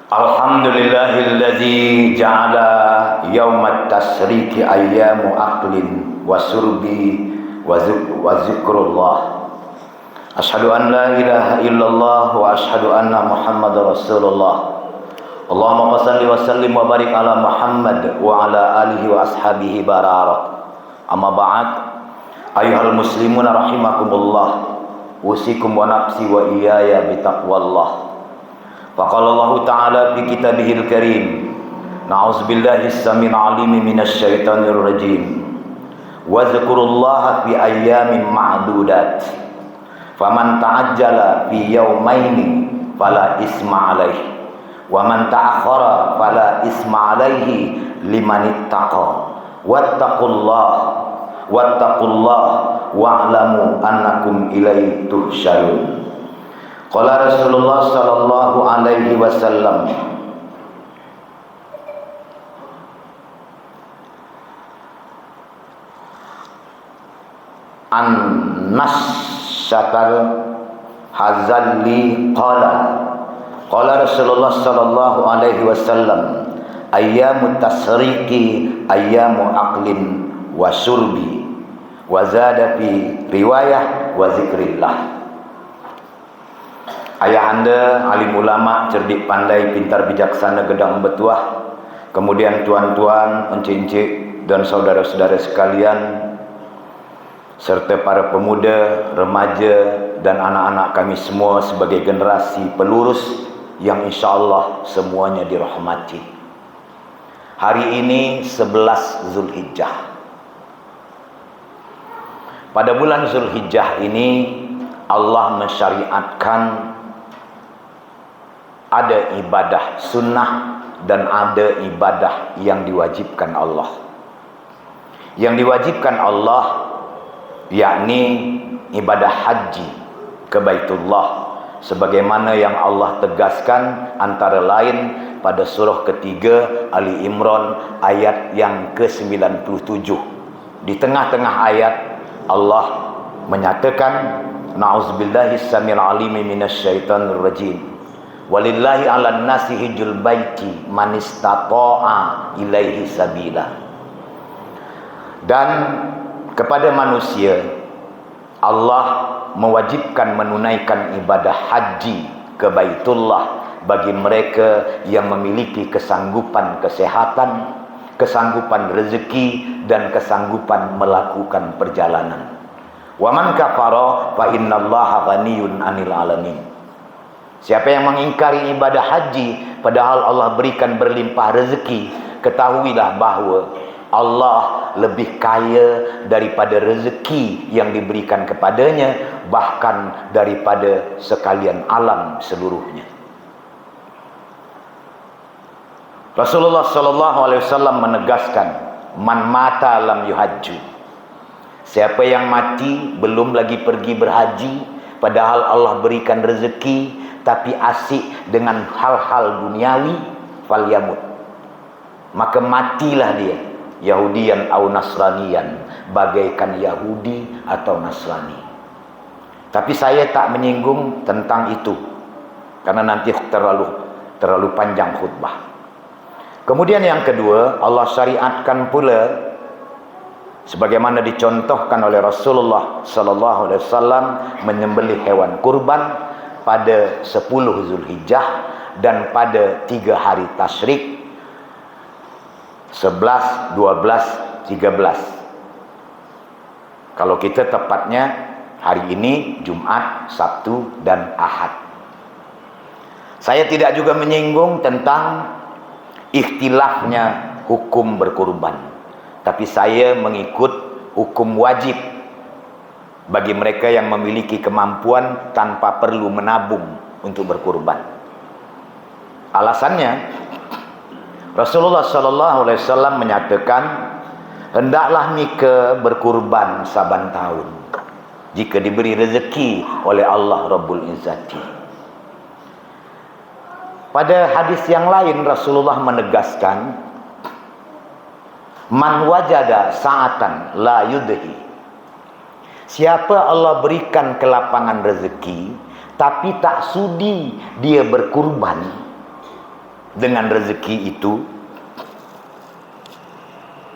Alhamdulillahilladzi ja'ala yaumat tasriki ayyamu aqlin wa surbi wa zikrullah. Ashhadu an la ilaha illallah wa ashhadu anna Muhammadar Rasulullah. Allahumma shalli wa sallim wa barik ala Muhammad wa ala alihi wa ashabihi barak. Amma ba'd. Ayyuhal muslimuna rahimakumullah. Usikum wa nafsi wa iyaya bitaqwallah. Faqala Allah Ta'ala fi kitabihil karim, na'udzubillahi as-samil 'alim minasy syaithanir rajim. Wa dzkurullaha fi ayyamin ma'dudat. Faman ta'ajjala fi yawmaini fala isma 'alaihi. Wa man ta'akhkhara fala isma 'alaihi liman ittaqa. Wattaqullah wa'lamu annakum ilaihi tuhsyarun. Qala Rasulullah sallallahu alaihi wasallam, an-nasyatal hazalli qala Rasulullah sallallahu alaihi wasallam, ayyamu tasriki ayyamu aqlin wa surbi wa zada fi riwayah wa zikrillah. Ayahanda, alim ulama, cerdik pandai, pintar bijaksana, gedang betuah. Kemudian tuan-tuan, encik-encik dan saudara-saudara sekalian, serta para pemuda, remaja dan anak-anak kami semua sebagai generasi pelurus yang insyaAllah semuanya dirahmati. Hari ini 11 Zulhijjah. Pada bulan Zulhijjah ini Allah mensyariatkan ada ibadah sunnah dan ada ibadah yang diwajibkan Allah. Yang diwajibkan Allah yakni ibadah haji ke Baitullah, sebagaimana yang Allah tegaskan antara lain pada surah ketiga Ali Imran ayat yang ke-97. Di tengah-tengah ayat Allah menyatakan, na'udzubillahi as-samil 'alim minasy syaithanir rajim. Walillahi 'alan nasi hijjul baiti man istata'a ilaihi sabila. Dan kepada manusia Allah mewajibkan menunaikan ibadah haji ke Baitullah bagi mereka yang memiliki kesanggupan kesehatan, kesanggupan rezeki dan kesanggupan melakukan perjalanan. Wa man kafara fa innallaha ghaniyun 'anil 'alamin. Siapa yang mengingkari ibadah haji padahal Allah berikan berlimpah rezeki, ketahuilah bahawa Allah lebih kaya daripada rezeki yang diberikan kepadanya, bahkan daripada sekalian alam seluruhnya. Rasulullah sallallahu alaihi wasallam menegaskan, man mata lam yuhajju. Siapa yang mati belum lagi pergi berhaji padahal Allah berikan rezeki tapi asik dengan hal-hal duniawi, falyamut, maka matilah dia, Yahudian atau Nasranian, bagaikan Yahudi atau Nasrani. Tapi saya tak menyinggung tentang itu karena nanti terlalu panjang khutbah. Kemudian yang kedua, Allah syariatkan pula sebagaimana dicontohkan oleh Rasulullah sallallahu alaihi wasallam menyembelih hewan kurban pada 10 Zulhijjah dan pada 3 hari tasyrik 11, 12, 13. Kalau kita tepatnya hari ini Jumat, Sabtu dan Ahad. Saya tidak juga menyinggung tentang ikhtilafnya hukum berkurban, tapi saya mengikut hukum wajib bagi mereka yang memiliki kemampuan tanpa perlu menabung untuk berkurban. Alasannya, Rasulullah sallallahu alaihi wasallam menyatakan, hendaklah mika berkurban saban tahun jika diberi rezeki oleh Allah Rabbul Izzati. Pada hadis yang lain Rasulullah menegaskan, man wajada sa'atan la yudhi. Siapa Allah berikan kelapangan rezeki tapi tak sudi dia berkurban, dengan rezeki itu,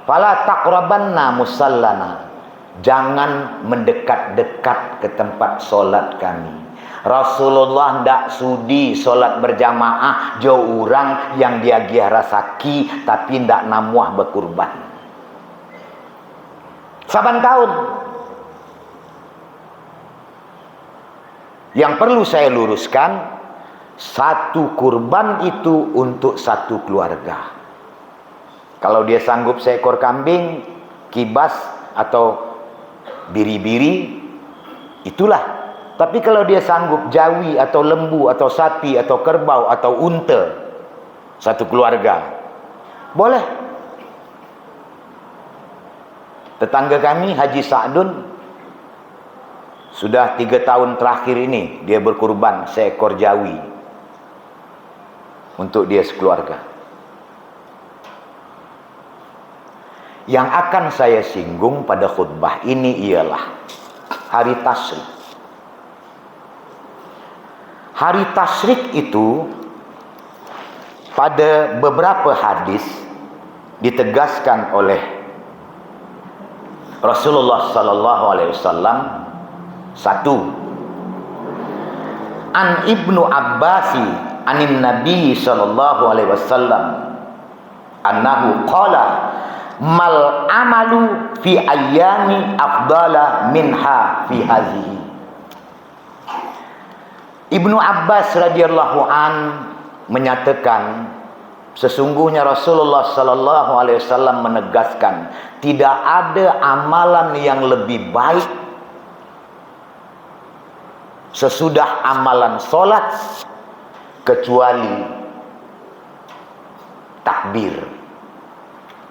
fala taqrabanna musallana, jangan mendekat-dekat ke tempat solat kami. Rasulullah ndak sudi solat berjamaah jauh orang yang dia giah rasaki tapi ndak namuah berkurban. Saban tahun. Yang perlu saya luruskan, satu kurban itu untuk satu keluarga. Kalau dia sanggup seekor kambing, kibas atau biri-biri, itulah. Tapi kalau dia sanggup jawi atau lembu atau sapi atau kerbau atau unta, satu keluarga, boleh. Tetangga kami Haji Sa'dun, sudah 3 tahun terakhir ini dia berkurban seekor jawi untuk dia sekeluarga. Yang akan saya singgung pada khutbah ini ialah hari tasyrik. Hari tasyrik itu pada beberapa hadis ditegaskan oleh Rasulullah sallallahu alaihi wasallam. Satu, an Ibnu Abbasi anin Nabi sallallahu alaihi wasallam annahu qala mal amalu fi ayyami afdala minha fi hazihi. Ibnu Abbas radhiyallahu an menyatakan, sesungguhnya Rasulullah sallallahu alaihi wasallam menegaskan, tidak ada amalan yang lebih baik sesudah amalan solat kecuali takbir,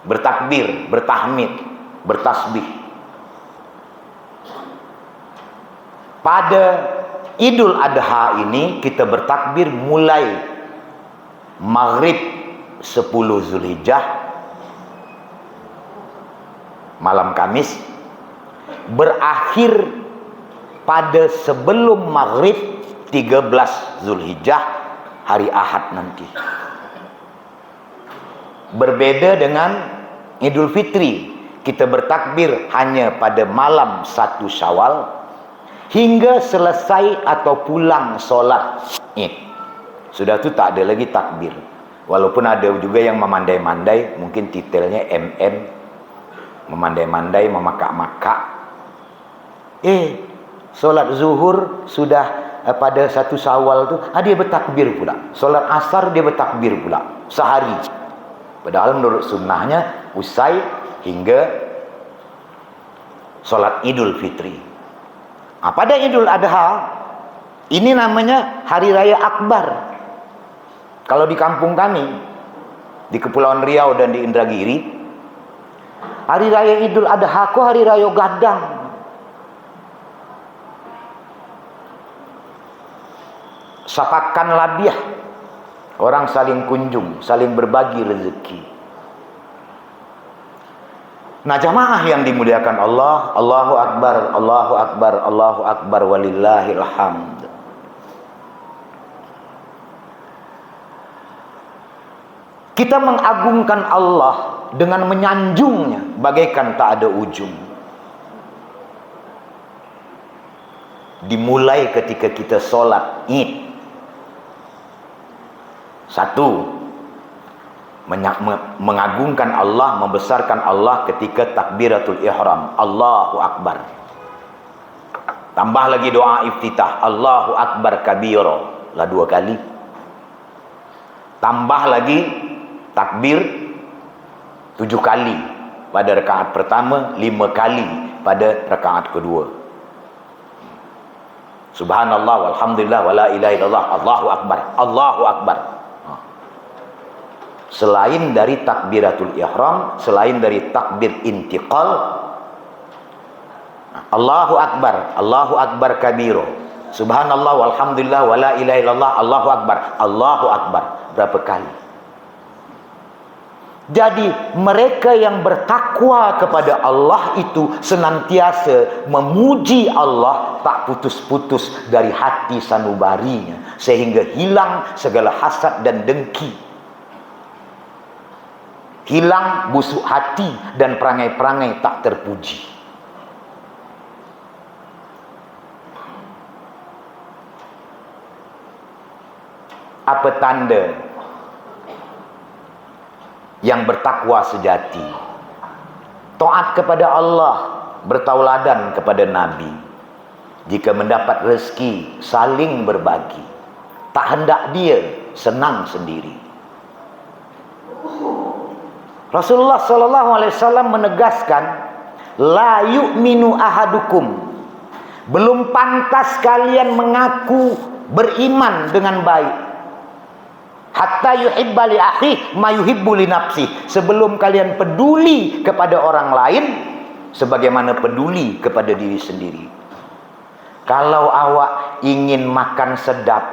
bertakbir, bertahmid, bertasbih. Pada Idul Adha ini kita bertakbir mulai maghrib 10 Zulhijjah malam Kamis, berakhir pada sebelum maghrib 13 Zulhijjah hari Ahad nanti. Berbeda dengan Idul Fitri, kita bertakbir hanya pada malam 1 Syawal hingga selesai atau pulang solat Id. Sudah tu tak ada lagi takbir. Walaupun ada juga yang memandai-mandai, mungkin titelnya MM, memandai-mandai, memakak-makak. Solat zuhur sudah pada 1 Syawal tu, dia bertakbir pula. Solat asar dia bertakbir pula sehari. Padahal menurut sunnahnya usai hingga solat Idul Fitri. Pada Idul Adha ini namanya Hari Raya Akbar. Kalau di kampung kami di Kepulauan Riau dan di Indragiri, Hari Raya Idul Adha ku Hari Raya Gadang. Sapakan labiah, orang saling kunjung, saling berbagi rezeki. Nah, jamaah yang dimuliakan Allah, Allahu Akbar, Allahu Akbar, Allahu Akbar, walillahil hamd. Kita mengagungkan Allah dengan menyanjungnya bagaikan tak ada ujung. Dimulai ketika kita solat Id. Satu, mengagungkan Allah, membesarkan Allah ketika takbiratul ihram, Allahu Akbar. Tambah lagi doa iftitah, Allahu Akbar kabira, lah 2 kali. Tambah lagi takbir 7 kali pada rakaat pertama, 5 kali pada rakaat kedua. Subhanallah walhamdulillah wala ilaha illallah, Allahu Akbar, Allahu Akbar. Selain dari takbiratul ihram, selain dari takbir intiqal, Allahu Akbar, Allahu Akbar kabiro, subhanallah walhamdulillah wala ilaha illallah, Allahu Akbar, Allahu Akbar. Berapa kali? Jadi mereka yang bertakwa kepada Allah itu senantiasa memuji Allah tak putus-putus dari hati sanubarinya, sehingga hilang segala hasad dan dengki. Hilang busuk hati dan perangai-perangai tak terpuji. Apa tanda yang bertakwa sejati? Taat kepada Allah, bertauladan kepada Nabi. Jika mendapat rezeki, saling berbagi. Tak hendak dia senang sendiri. Rasulullah SAW menegaskan, la yu'minu ahadukum, belum pantas kalian mengaku beriman dengan baik, hatta yuhibba li akhihi ma yuhibbu li nafsihi, sebelum kalian peduli kepada orang lain sebagaimana peduli kepada diri sendiri. Kalau awak ingin makan sedap,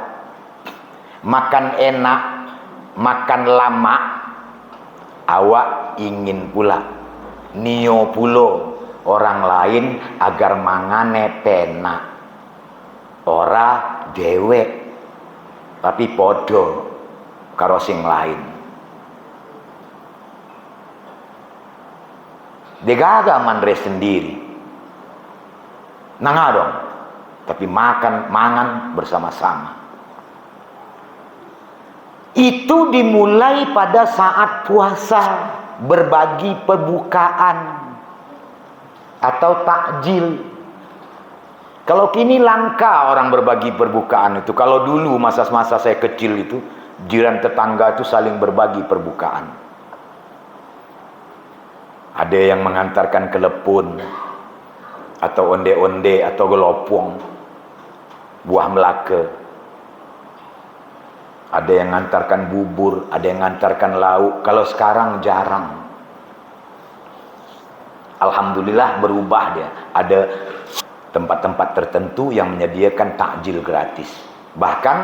makan enak, makan lama, awak ingin pula nio pulo orang lain agar mangane penak, ora dewek tapi podo karo sing lain. Degaga mandre sendiri, nangah dong, tapi mangan bersama-sama. Itu dimulai pada saat puasa, berbagi perbukaan atau takjil. Kalau kini langka orang berbagi perbukaan itu. Kalau dulu masa-masa saya kecil itu, jiran tetangga itu saling berbagi perbukaan. Ada yang mengantarkan kelepon atau onde-onde atau gelopong, buah melaka. Ada yang ngantarkan bubur, ada yang ngantarkan lauk. Kalau sekarang jarang. Alhamdulillah berubah dia. Ada tempat-tempat tertentu yang menyediakan takjil gratis. Bahkan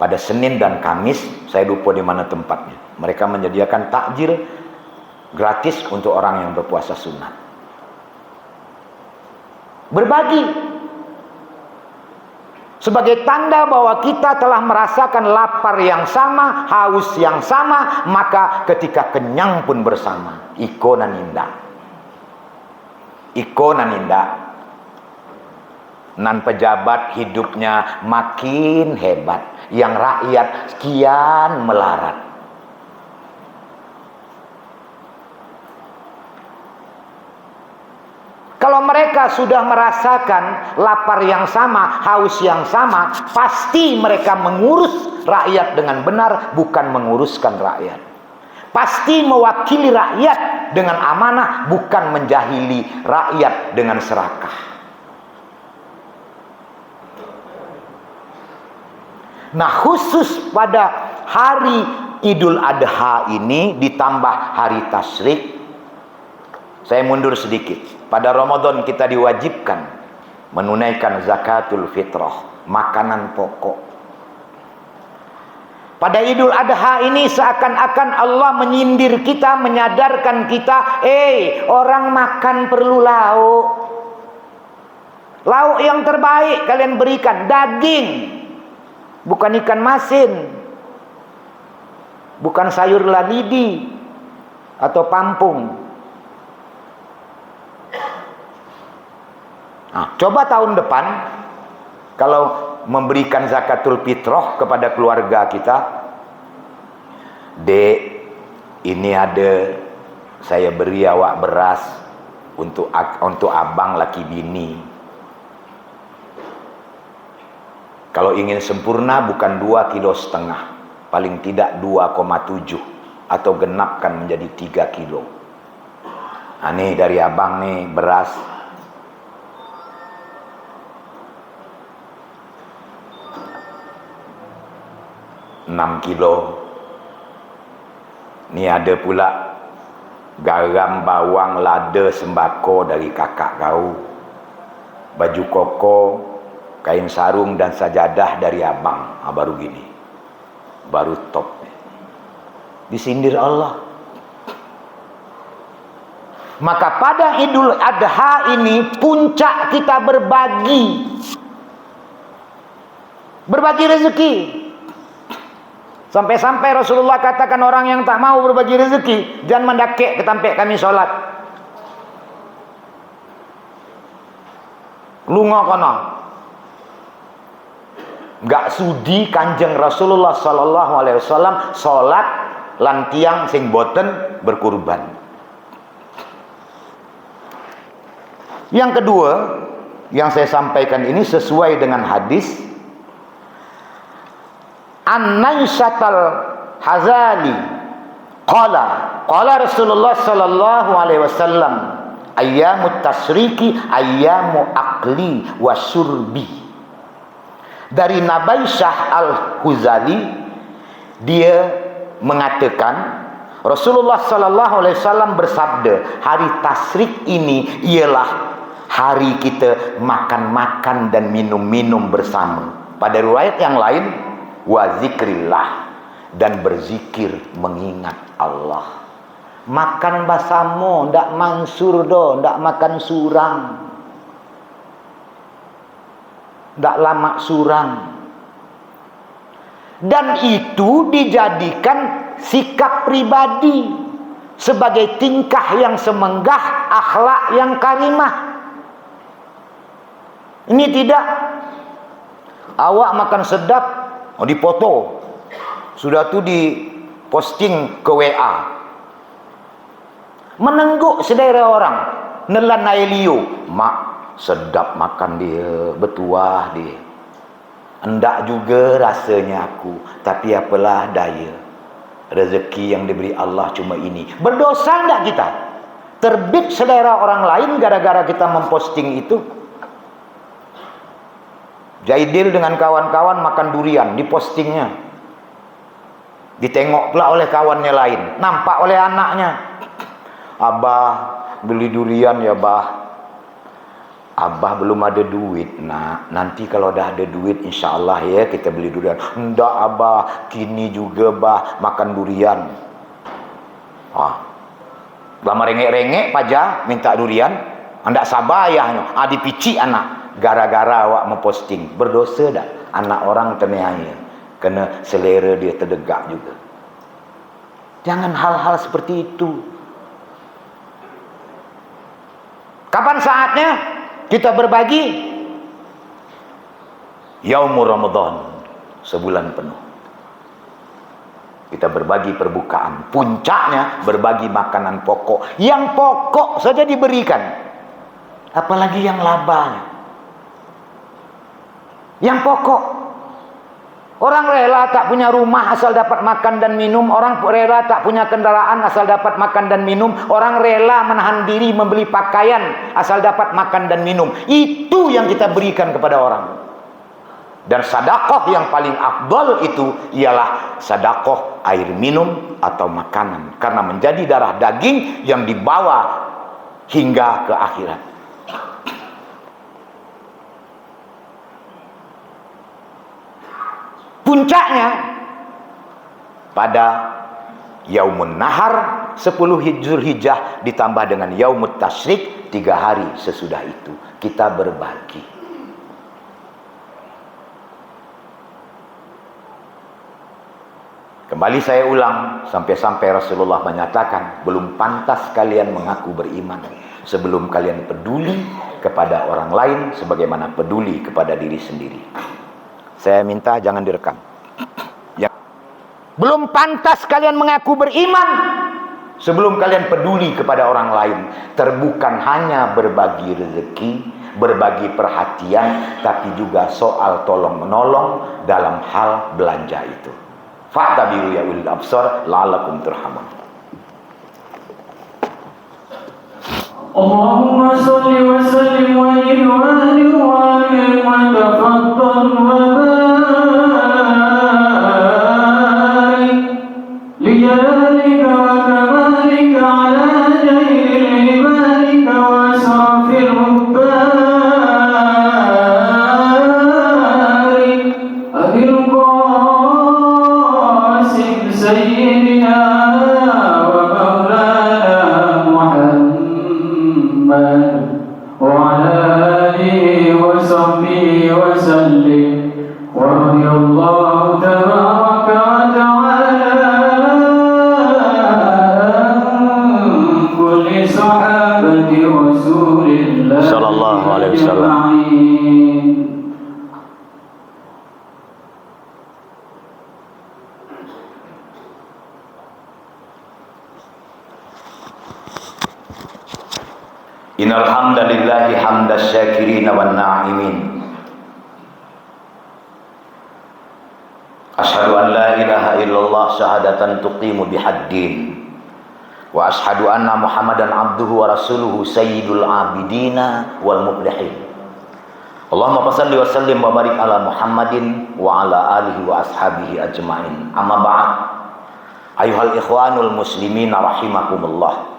pada Senin dan Kamis, saya lupa di mana tempatnya, mereka menyediakan takjil gratis untuk orang yang berpuasa sunat. Berbagi sebagai tanda bahwa kita telah merasakan lapar yang sama, haus yang sama, maka ketika kenyang pun bersama. Iko naninda nan pejabat hidupnya makin hebat, yang rakyat sekian melarat. Kalau mereka sudah merasakan lapar yang sama, haus yang sama, pasti mereka mengurus rakyat dengan benar, bukan menguruskan rakyat. Pasti mewakili rakyat dengan amanah, bukan menjahili rakyat dengan serakah. Nah, khusus pada hari Idul Adha ini ditambah hari tasyrik, saya mundur sedikit. Pada Ramadan kita diwajibkan menunaikan zakatul fitrah, makanan pokok. Pada Idul Adha ini seakan-akan Allah menyindir kita, menyadarkan kita, orang makan perlu lauk. Lauk yang terbaik kalian berikan, daging, bukan ikan masin, bukan sayur lalidi atau pampung. Nah, coba tahun depan kalau memberikan zakatul fitrah kepada keluarga kita, Dek, ini ada saya beri awak beras untuk abang laki bini. Kalau ingin sempurna bukan 2,5 kilo, paling tidak 2,7 atau genapkan menjadi 3 kilo. Nah, nih dari abang nih beras 6 kilo. Ini ada pula garam, bawang, lada, sembako dari kakak kau, baju koko, kain sarung dan sajadah dari abang. Baru gini, baru top. Disindir Allah. Maka pada Idul Adha ini puncak kita berbagi rezeki. Sampai-sampai Rasulullah katakan orang yang tak mau berbagi rezeki, jangan mendakik ke tampik kami solat. Lunga kono. Gak sudi Kanjeng Rasulullah sallallahu alaihi wasallam solat lan tiyang sing boten berkurban. Yang kedua, yang saya sampaikan ini sesuai dengan hadis An-Naisatal Hazali qala Rasulullah sallallahu alaihi wasallam ayyamut tasriki ayyamu akli wa syurbi. Dari Nabaisyah Al-Huzali, dia mengatakan Rasulullah sallallahu alaihi wasallam bersabda, hari tasrik ini ialah hari kita makan-makan dan minum-minum bersama. Pada riwayat yang lain, wa zikrillah, dan berzikir mengingat Allah. Makan bersama, ndak mansur do, ndak makan surang, ndak lama surang. Dan itu dijadikan sikap pribadi sebagai tingkah yang semenggah, akhlak yang karimah. Ini tidak awak makan sedap, dipoto, sudah tu di posting ke WA, menengguk sedera orang, nelan nailio, mak sedap makan dia, bertuah dia, hendak juga rasanya aku, tapi apalah daya, rezeki yang diberi Allah cuma ini. Berdosa enggak kita terbit sedera orang lain gara-gara kita memposting itu? Jaidil dengan kawan-kawan makan durian, dipostingnya, ditengok pula oleh kawannya lain, nampak oleh anaknya. Abah beli durian ya bah, abah belum ada duit. Nah, nanti kalau dah ada duit insya-Allah ya kita beli durian. Enggak abah, kini juga bah makan durian. Lama rengek-rengek paja minta durian, hendak sabar ayahnya, dipici anak. Gara-gara awak memposting, berdosa dah anak orang terniaya, kena selera dia terdegak juga. Jangan hal-hal seperti itu. Kapan saatnya kita berbagi? Yaumur Ramadan, sebulan penuh kita berbagi perbukaan. Puncaknya berbagi makanan pokok. Yang pokok saja diberikan, apalagi yang labanya. Yang pokok. Orang rela tak punya rumah asal dapat makan dan minum. Orang rela tak punya kendaraan asal dapat makan dan minum. Orang rela menahan diri membeli pakaian asal dapat makan dan minum. Itu yang kita berikan kepada orang. Dan sedekah yang paling afdal itu ialah sedekah air minum atau makanan, karena menjadi darah daging yang dibawa hingga ke akhirat. Puncaknya pada Yaumun Nahar 10 Zulhijjah ditambah dengan Yaumut Tasyrik 3 hari sesudah itu kita berbagi. Kembali saya ulang, sampai-sampai Rasulullah menyatakan, belum pantas kalian mengaku beriman sebelum kalian peduli kepada orang lain sebagaimana peduli kepada diri sendiri. Saya minta jangan direkam. Belum pantas kalian mengaku beriman sebelum kalian peduli kepada orang lain. Terbukan hanya berbagi rezeki, berbagi perhatian, tapi juga soal tolong-menolong dalam hal belanja itu. Fa'tabiru ya ulil absar la'allakum turhamun. Allahumma salli wa sallim wa barik wa tafaddal wa barik li jalalika wa kamalika ala jahil ibanika wa asrafil mubarik abil qasim sayyidina wa maulana Muhammad وعلى آله وصحبه وسلم ورضي الله تبارك وتعالى Innal hamdalillahi hamdas syakirin wan na'imin. Asyhadu an la ilaha illallah syahadatan tuqimu bihaddin. Wa asyhadu anna Muhammadan abduhu wa rasuluhu sayyidul abidina wal muflihin. Allahumma shalli wa sallim wa barik ala Muhammadin wa ala alihi wa ashabihi ajmain. Amma ba'd. Ayuhal ikhwanul muslimin rahimakumullah.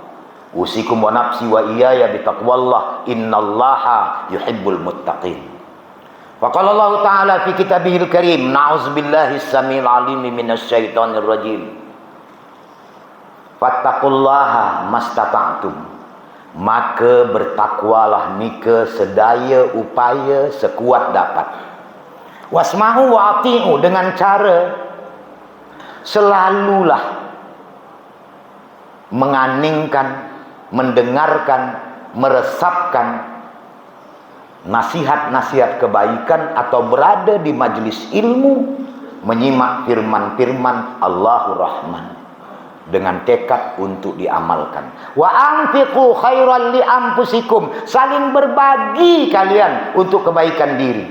Usikum wa nafsi wa iyaya bitaqwallah, innallaha yuhibbul muttaqin. Wa qala Allah ta'ala fi kitabihil karim, na'udzubillahi samil alim minasy syaithanir rajim. Fattaqullaha mastata'tum. Maka bertakwalah nika sedaya upaya sekuat dapat. Wasma'u wa ati'u, dengan cara selalulah menganingkan, mendengarkan, meresapkan nasihat-nasihat kebaikan atau berada di majlis ilmu, menyimak firman-firman Allahur Rahman dengan tekad untuk diamalkan. Wa anfiqu khairan li anfusikum, saling berbagi kalian untuk kebaikan diri.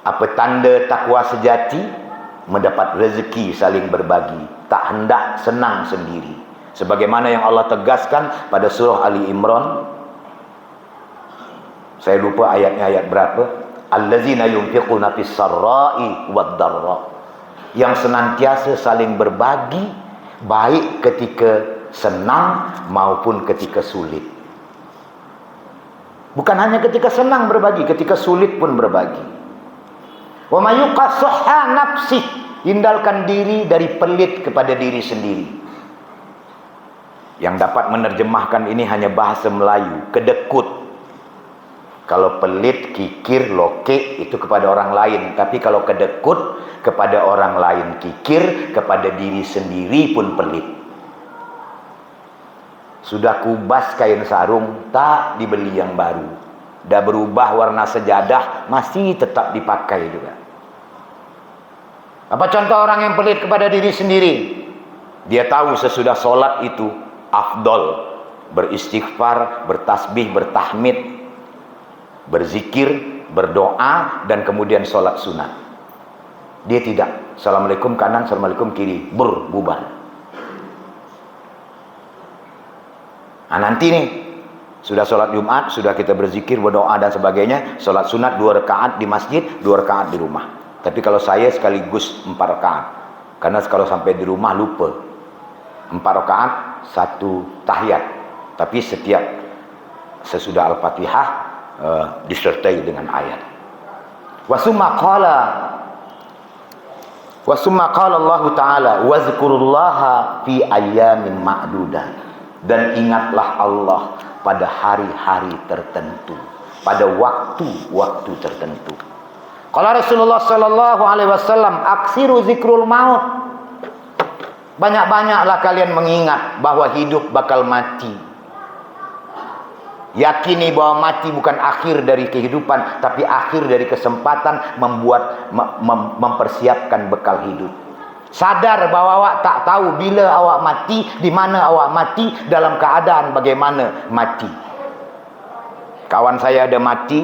Apa tanda takwa sejati? Mendapat rezeki saling berbagi, tak hendak senang sendiri. Sebagaimana yang Allah tegaskan pada surah Ali Imran, saya lupa ayatnya ayat berapa, allazina yunfiquna fis sarra'i wad dharra, yang senantiasa saling berbagi baik ketika senang maupun ketika sulit. Bukan hanya ketika senang berbagi, ketika sulit pun berbagi. Wa may yuqassuha nafsi, hindarkan diri dari pelit kepada diri sendiri. Yang dapat menerjemahkan ini hanya bahasa Melayu, kedekut. Kalau pelit, kikir, lokek itu kepada orang lain. Tapi kalau kedekut, kepada orang lain kikir, kepada diri sendiri pun pelit. Sudah kubas kain sarung, tak dibeli yang baru. Dah berubah warna sejadah, masih tetap dipakai juga. Apa contoh orang yang pelit kepada diri sendiri? Dia tahu sesudah solat itu afdol beristighfar, bertasbih, bertahmid, berzikir, berdoa, dan kemudian solat sunat. Dia tidak. Assalamualaikum kanan, assalamualaikum kiri, bubar. Nah nanti nih, sudah sholat Jumat, sudah kita berzikir, berdoa dan sebagainya, sholat sunat 2 rakaat di masjid, 2 rakaat di rumah. Tapi kalau saya sekaligus 4 rakaat, karena kalau sampai di rumah lupa. 4 rakaat, 1 tahiyat. Tapi setiap sesudah Al-Fatihah disertai dengan ayat. Wasumma qala Allah Ta'ala wazkurullaha fi ayyamin ma'dudah, dan ingatlah Allah pada hari-hari tertentu, pada waktu-waktu tertentu. Kalau Rasulullah sallallahu alaihi wasallam, aksiru zikrul maut, banyak-banyaklah kalian mengingat bahwa hidup bakal mati. Yakini bahwa mati bukan akhir dari kehidupan, tapi akhir dari kesempatan mempersiapkan bekal hidup. Sadar bahwa awak tak tahu bila awak mati, di mana awak mati, dalam keadaan bagaimana mati. Kawan saya ada mati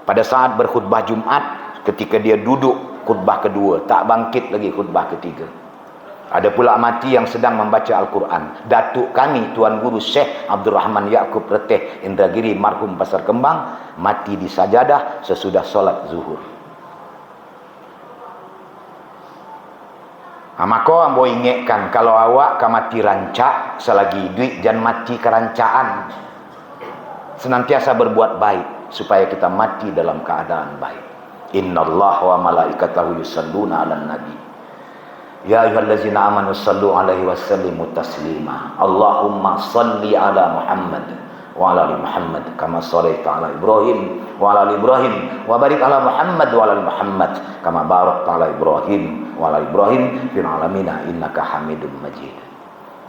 pada saat berkhutbah Jumat, ketika dia duduk khutbah kedua, tak bangkit lagi khutbah ketiga. Ada pula mati yang sedang membaca Al-Quran. Datuk kami, Tuan Guru Syekh Abdul Rahman Yaakob Reteh Indragiri marhum Pasar Kembang, mati di sajadah sesudah solat zuhur. Maka ambo ingatkan, kalau awak ka mati rancak selagi duit, jangan mati kerancaan. Senantiasa berbuat baik supaya kita mati dalam keadaan baik. Innallaha wa malaikatahu yusalluna 'alan nabi. Ya ayyuhallazina amanu sallu 'alaihi wa sallimu taslima. Allahumma salli 'ala Muhammad wa 'ala ali Muhammad kama shallaita 'ala Ibrahim wa 'ala ali Ibrahim wa barik 'ala Muhammad wa 'ala ali Muhammad kama barakta 'ala Ibrahim wa 'ala Ibrahim fil 'alamin innaka Hamidum Majid.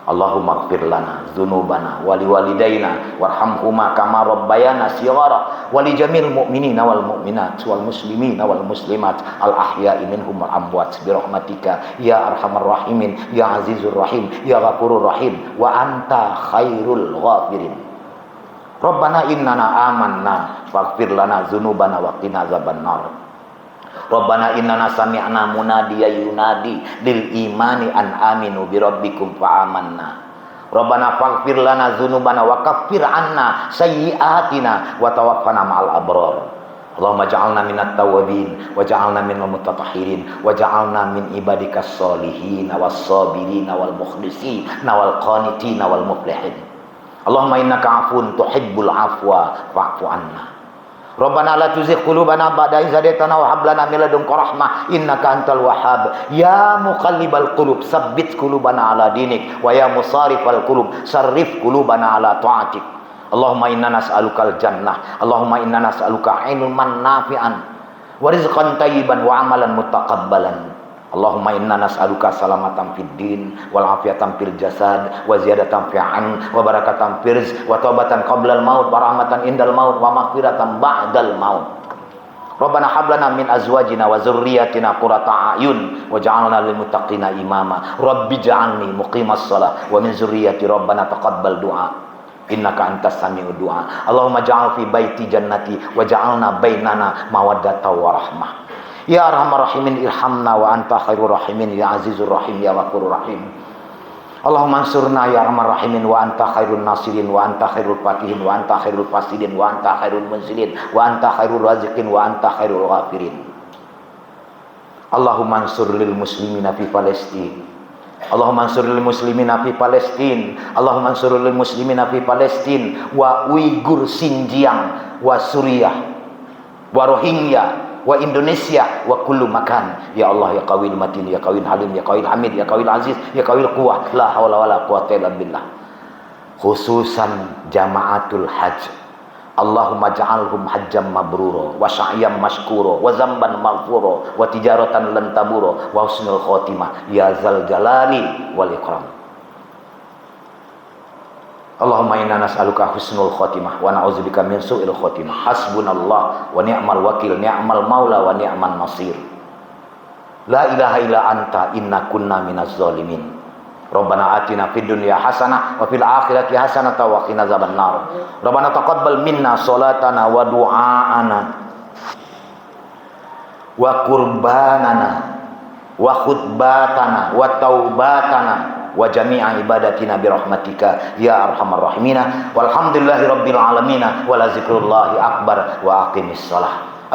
Allahumma ighfir lana dzunubana wa liwalidayna warhamhuma kama rabbayana shighara wa li jamil mu'minina wal mu'minat wal muslimina wal muslimat al ahya'i minhum wal amwat bi rahmatika ya arhamar rahimin ya azizur rahim ya ghafurur rahim wa anta khairul ghafirin. Rabbana innana amanna faghfir lana dzunubana wa qina adzabannar. Rabbana innana sami'na munadiyan yunadi lil imani an aminu bi rabbikum fa amanna. Rabbana faghfir lana dzunubana wa kaffir anna sayyi'atina wa tawaffana ma'al abrar. Allahumma ja'alna minat tawwabin wa ja'alna minal mutatahhirin wa ja'alna min ibadikas sholihin was sabirin wal mukhlisin wal qanitin wal muflihin. Allahumma innaka 'afuwun tuhibbul 'afwa fa'fu anna. Rabbana la tuzigh qulubana ba'da idh hadaytana wa hab lana min ladunka rahmah innaka antal wahhab. Ya muqallibal qulub tsabbit qulubana ala dinik wa ya musarifal qulub sarrif qulubana ala ta'atik. Allahumma inna nas'alukal jannah. Allahumma inna nas'aluka 'ilman nafi'an wa rizqan thayyiban wa 'amalan mutaqabbalan. Allahumma inna nas'aluka salamatan fid din wal afiyatan fil jasad wa ziyadatan fi'an wa barakatan fil rizq wa taubatan qablal maut wa rahmatan indal maut wa maghfiratan ba'dal maut. Rabbana hab lana min azwajina wa dzurriyyatina qurrata a'yun waj'alna lil muttaqina imama. Rabbi ij'alni muqimas shalah wa min dzurriyyati rabbana taqabbal du'a innaka antas sami'ud du'a. Allahumma ja'al fi baiti jannati waj'alna bainana mawaddatan wa rahmah. Ya arhamar rahimin irhamna wa anta khairur rahimin ya azizur rahim ya ghafurur rahim. Allahumma ansurna ya arhamar rahimin wa anta khairun nasirin wa anta khairul fatihin wa anta khairul fasidin wa anta khairul munzilin wa anta khairul raziqin wa anta khairul ghafirin. Allahumma ansur lil muslimina fi Palestin. Allahumma ansur lil muslimina fi Palestin. Allahumma ansur lil muslimina fi Palestin wa Uighur Xinjiang wa Suriah wa Rohingya wa Indonesia wa kullu makan. Ya Allah ya qawil matin ya qawil halim ya qawil hamid ya qawil aziz ya qawil quwwah la haula wala quwwata illa billah. Khususan jamaatul hajj, Allahumma ja'alhum hajjam mabruro wa sa'yam mashkuro wa zamban maghfuro wa tijaratan lan taburo wa husnul khotimah ya zal jalali wal ikram. Allahumma inna nas'aluka husnul khotimah wa na'udzubika min su'il khotimah. Hasbunallah wa ni'mal wakil ni'mal maula wa ni'man nasir. La ilaha illa anta inna kunna minaz zalimin. Rabbana atina fid dunya hasanah wa fil akhirati hasanah wa qina adzabannar. Rabbana taqabbal minna salatana wa du'aana wa qurbanana wa khutbatana wa taubatana wa jami'a ibadatina bi rahmatika ya arhamar rahimina walhamdulillahi rabbil alamin wa la zikrullahi akbar wa aqimis shalah.